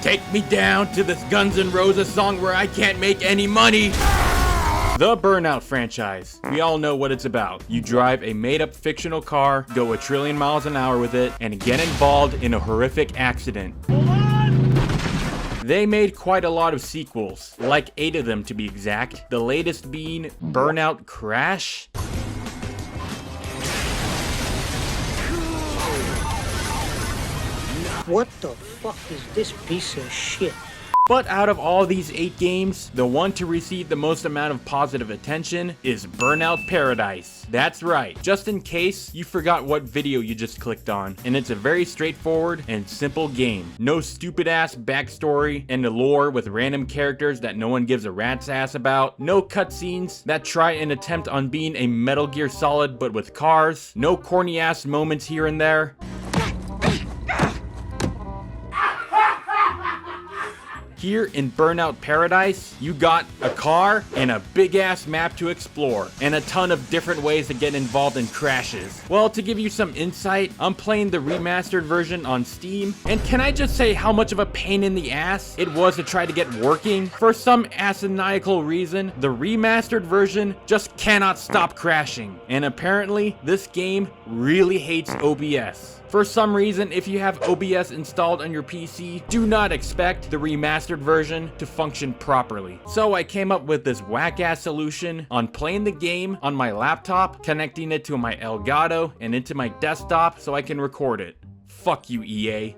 Take me down to this Guns N' Roses song where I can't make any money. The Burnout franchise. We all know what it's about. You drive a made-up fictional car, go a trillion miles an hour with it, and get involved in a horrific accident. They made quite a lot of sequels, like 8 of them to be exact, the latest being Burnout Crash. What the fuck is this piece of shit? But out of all these 8 games, the one to receive the most amount of positive attention is Burnout Paradise. That's right, just in case you forgot what video you just clicked on. And it's a very straightforward and simple game. No stupid ass backstory and the lore with random characters that no one gives a rat's ass about. No cutscenes that try and attempt on being a Metal Gear Solid but with cars. No corny ass moments here and there. Here in Burnout Paradise, you got a car and a big ass map to explore, and a ton of different ways to get involved in crashes. Well, to give you some insight, I'm playing the remastered version on Steam, and can I just say how much of a pain in the ass it was to try to get working? For some asininical reason, the remastered version just cannot stop crashing, and apparently this game really hates OBS. For some reason, if you have OBS installed on your PC, do not expect the remastered version to function properly. So I came up with this whack-ass solution on playing the game on my laptop, connecting it to my Elgato and into my desktop so I can record it. Fuck you, EA.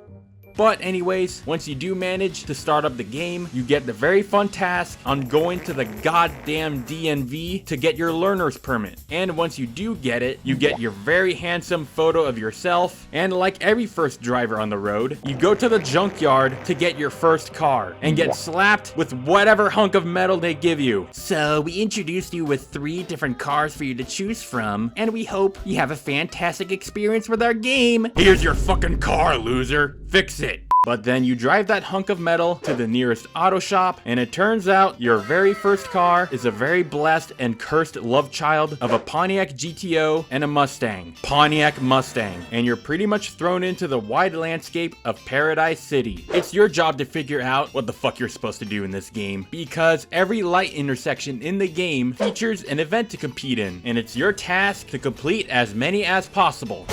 But anyways, once you do manage to start up the game, you get the very fun task on going to the goddamn DMV to get your learner's permit. And once you do get it, you get your very handsome photo of yourself. And like every first driver on the road, you go to the junkyard to get your first car and get slapped with whatever hunk of metal they give you. So we introduced you with 3 different cars for you to choose from, and we hope you have a fantastic experience with our game. Here's your fucking car, loser. Fix it. But then you drive that hunk of metal to the nearest auto shop, and it turns out your very first car is a very blessed and cursed love child of a Pontiac GTO and a Mustang. Pontiac Mustang. And you're pretty much thrown into the wide landscape of Paradise City. It's your job to figure out what the fuck you're supposed to do in this game, because every light intersection in the game features an event to compete in, and it's your task to complete as many as possible.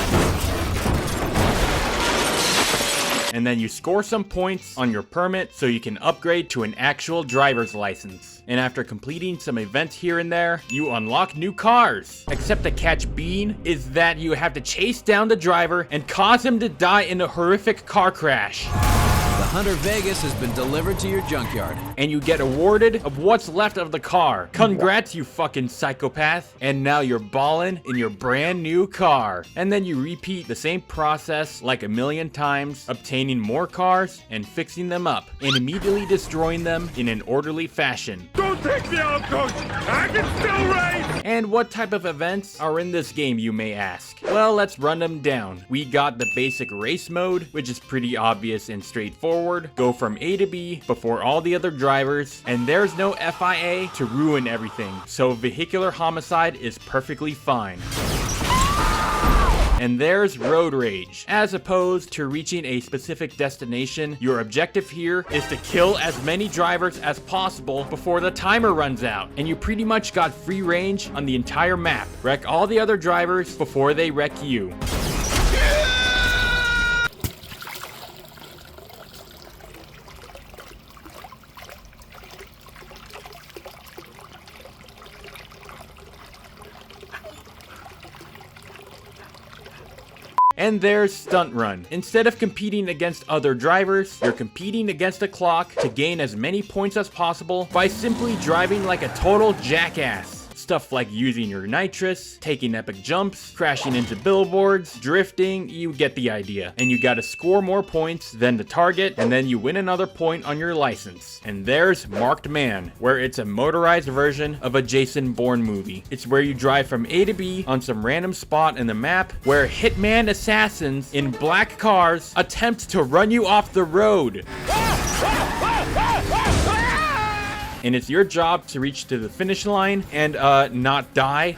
And then you score some points on your permit so you can upgrade to an actual driver's license. And after completing some events here and there, you unlock new cars. Except the catch being is that you have to chase down the driver and cause him to die in a horrific car crash. The Hunter Vegas has been delivered to your junkyard. And you get awarded of what's left of the car. Congrats, you fucking psychopath. And now you're ballin' in your brand new car. And then you repeat the same process like a million times, obtaining more cars and fixing them up, and immediately destroying them in an orderly fashion. Don't take me out, coach! I can still race! And what type of events are in this game, you may ask? Well, let's run them down. We got the basic race mode, which is pretty obvious and straightforward. Go from A to B before all the other drivers, and there's no FIA to ruin everything, so vehicular homicide is perfectly fine. And there's road rage. As opposed to reaching a specific destination, your objective here is to kill as many drivers as possible before the timer runs out, and you pretty much got free range on the entire map. Wreck all the other drivers before they wreck you. And there's Stunt Run. Instead of competing against other drivers, you're competing against a clock to gain as many points as possible by simply driving like a total jackass. Stuff like using your nitrous, taking epic jumps, crashing into billboards, drifting, you get the idea. And you gotta score more points than the target, and then you win another point on your license. And there's Marked Man, where it's a motorized version of a Jason Bourne movie. It's where you drive from A to B on some random spot in the map where hitman assassins in black cars attempt to run you off the road. And it's your job to reach to the finish line and not die.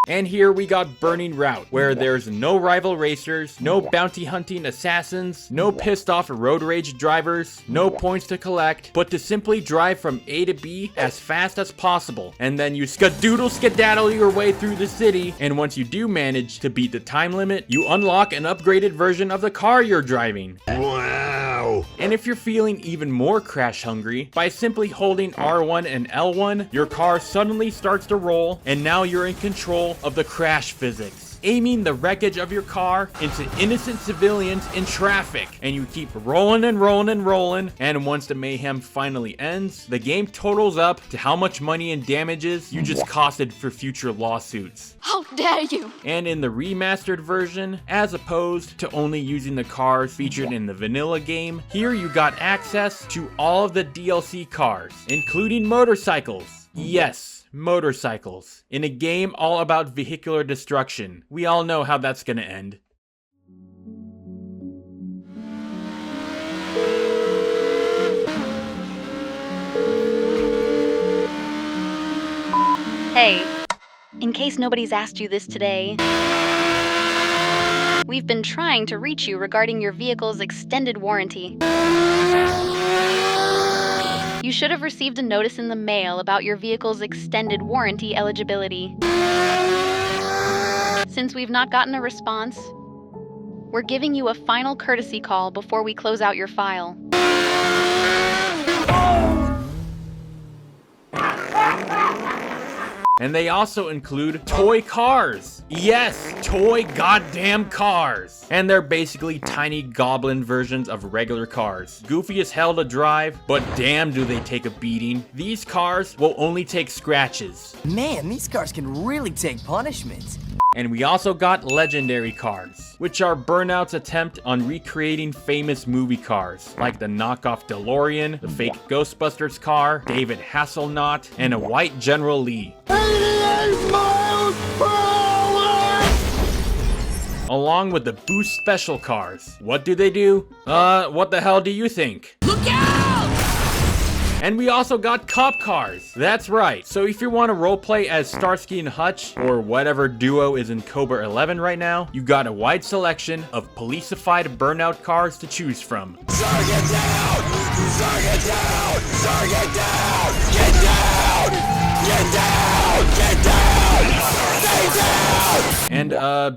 And here we got Burning Route, where there's no rival racers, no bounty hunting assassins, no pissed off road rage drivers, no points to collect, but to simply drive from A to B as fast as possible. And then you skadoodle skedaddle your way through the city, and once you do manage to beat the time limit, you unlock an upgraded version of the car you're driving. Wow. And if you're feeling even more crash hungry, by simply holding R1 and L1, your car suddenly starts to roll, and now you're in control of the crash physics, aiming the wreckage of your car into innocent civilians in traffic, and you keep rolling and rolling and rolling, and once the mayhem finally ends, the game totals up to how much money and damages you just costed for future lawsuits. How dare you! And in the remastered version, as opposed to only using the cars featured in the vanilla game, here you got access to all of the DLC cars, including motorcycles. Yes, motorcycles. In a game all about vehicular destruction. We all know how that's gonna end. Hey, in case nobody's asked you this today, we've been trying to reach you regarding your vehicle's extended warranty. You should have received a notice in the mail about your vehicle's extended warranty eligibility. Since we've not gotten a response, we're giving you a final courtesy call before we close out your file. And they also include toy cars. Yes, toy goddamn cars. And they're basically tiny goblin versions of regular cars. Goofy as hell to drive, but damn do they take a beating. These cars will only take scratches. Man, these cars can really take punishment. And we also got legendary cars, which are Burnout's attempt on recreating famous movie cars, like the knockoff DeLorean, the fake Ghostbusters car, David Hasselhoff, and a white General Lee. 88 miles per hour! Along with the Boost Special cars. What do they do? What the hell do you think? Look out! And we also got cop cars. That's right. So if you want to roleplay as Starsky and Hutch, or whatever duo is in Cobra 11 right now, you got a wide selection of police-ified Burnout cars to choose from. Target down! Target down! Target down! Get down! Get down! Get down! Stay down! And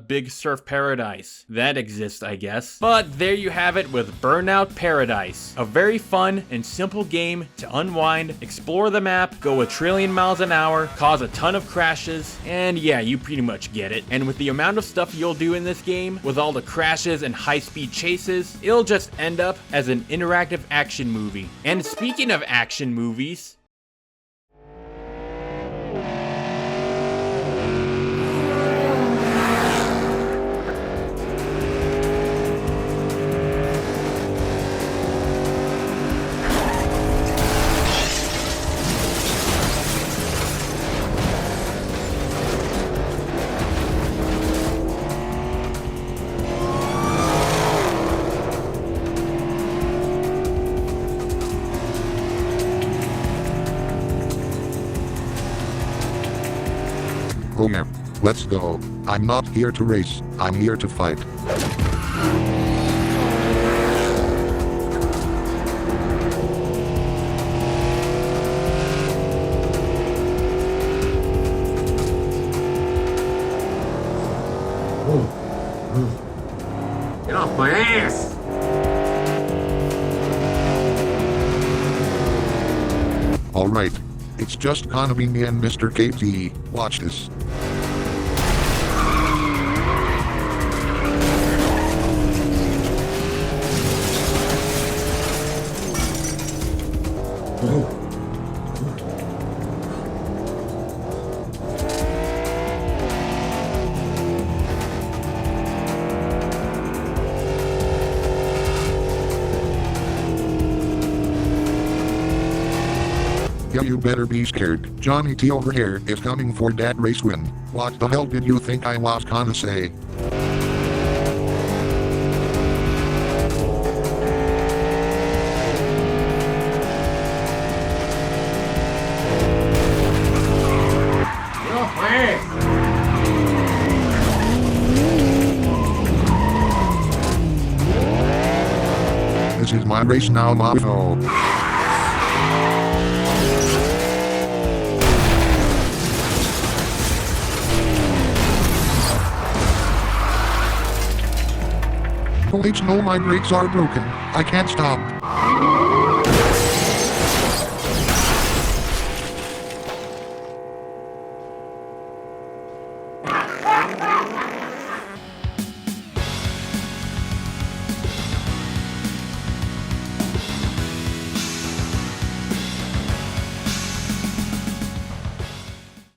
Big Surf Paradise. That exists, I guess. But there you have it with Burnout Paradise. A very fun and simple game to unwind, explore the map, go 1,000,000,000 miles an hour, cause a ton of crashes, and yeah, you pretty much get it. And with the amount of stuff you'll do in this game, with all the crashes and high-speed chases, it'll just end up as an interactive action movie. And speaking of action movies, Oh yeah, let's go. I'm not here to race, I'm here to fight. Get off my ass! Alright. It's just gonna be me and Mr. KT. Watch this. Yeah, you better be scared. Johnny T over here is coming for that race win. What the hell did you think I was gonna say? Get off my ass! This is my race now, mofo. Oh, no, my brakes are broken. I can't stop.